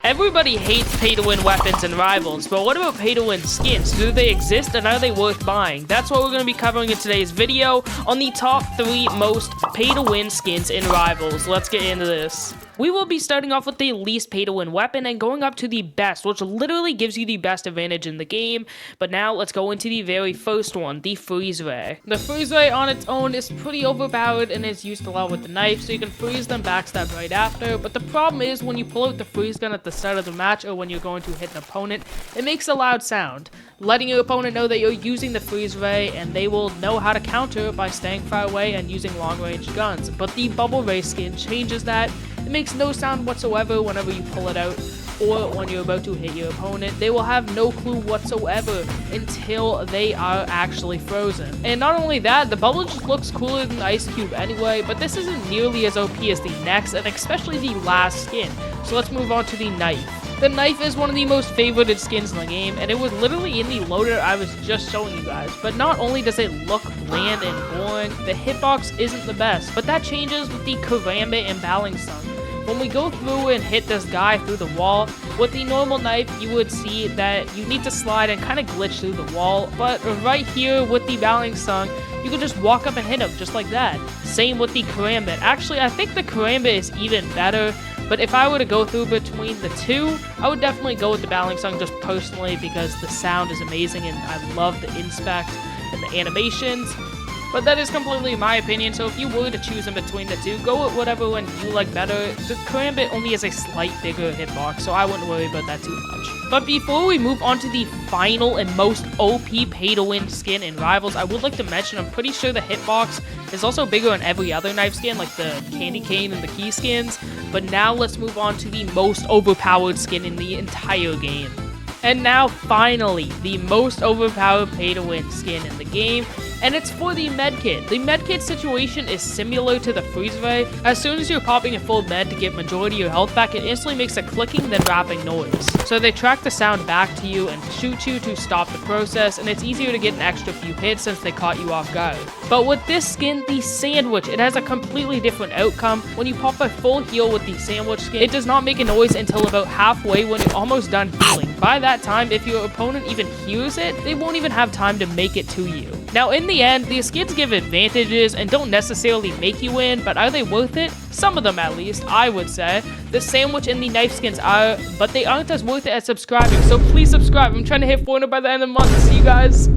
Everybody hates pay-to-win weapons and rivals, but what about pay-to-win skins? Do they exist and are they worth buying? That's what we're going to be covering in today's video on the top 3 most pay-to-win skins in rivals. Let's get into this. We will be starting off with the least pay-to-win weapon and going up to the best, which literally gives you the best advantage in the game. But now let's go into the very first one, the freeze ray. The freeze ray on its own is pretty overpowered and is used a lot with the knife, so you can freeze them backstab right after. But the problem is when you pull out the freeze gun at the start of the match or when you're going to hit an opponent, it makes a loud sound, letting your opponent know that you're using the freeze ray, and they will know how to counter it by staying far away and using long-range guns. But the bubble ray skin changes that. It makes no sound whatsoever whenever you pull it out or when you're about to hit your opponent. They will have no clue whatsoever until they are actually frozen. And not only that, the bubble just looks cooler than the ice cube anyway, but this isn't nearly as OP as the next and especially the last skin. So let's move on to the knife. The knife is one of the most favorited skins in the game, and it was literally in the loader I was just showing you guys. But not only does it look bland and boring, the hitbox isn't the best, but that changes with the karambit and balancing. When we go through and hit this guy through the wall, with the normal knife, you would see that you need to slide and kind of glitch through the wall, but right here with the balancing, you can just walk up and hit him just like that. Same with the karambit. Actually, I think the karambit is even better, but if I were to go through between the two, I would definitely go with the balancing just personally because the sound is amazing and I love the inspect and the animations. But that is completely my opinion, so if you were to choose in between the two, go with whatever one you like better. The karambit only has a slight bigger hitbox, so I wouldn't worry about that too much. But before we move on to the final and most OP pay-to-win skin in Rivals, I would like to mention I'm pretty sure the hitbox is also bigger on every other knife skin, like the candy cane and the key skins. But now let's move on to the most overpowered skin in the entire game. And now, finally, the most overpowered pay-to-win skin in the game, and it's for the medkit. The medkit situation is similar to the freeze ray. As soon as you're popping a full med to get majority of your health back, it instantly makes a clicking then rapping noise. So they track the sound back to you and shoot you to stop the process, and it's easier to get an extra few hits since they caught you off guard. But with this skin, the sandwich, it has a completely different outcome. When you pop a full heal with the sandwich skin, it does not make a noise until about halfway when you're almost done healing. By that time, if your opponent even hears it, they won't even have time to make it to you. Now, in the end, these skins give advantages and don't necessarily make you win, but are they worth it? Some of them at least, I would say. The sandwich and the knife skins are, but they aren't as worth it as subscribing, so please subscribe. I'm trying to hit 400 by the end of the month. See you guys.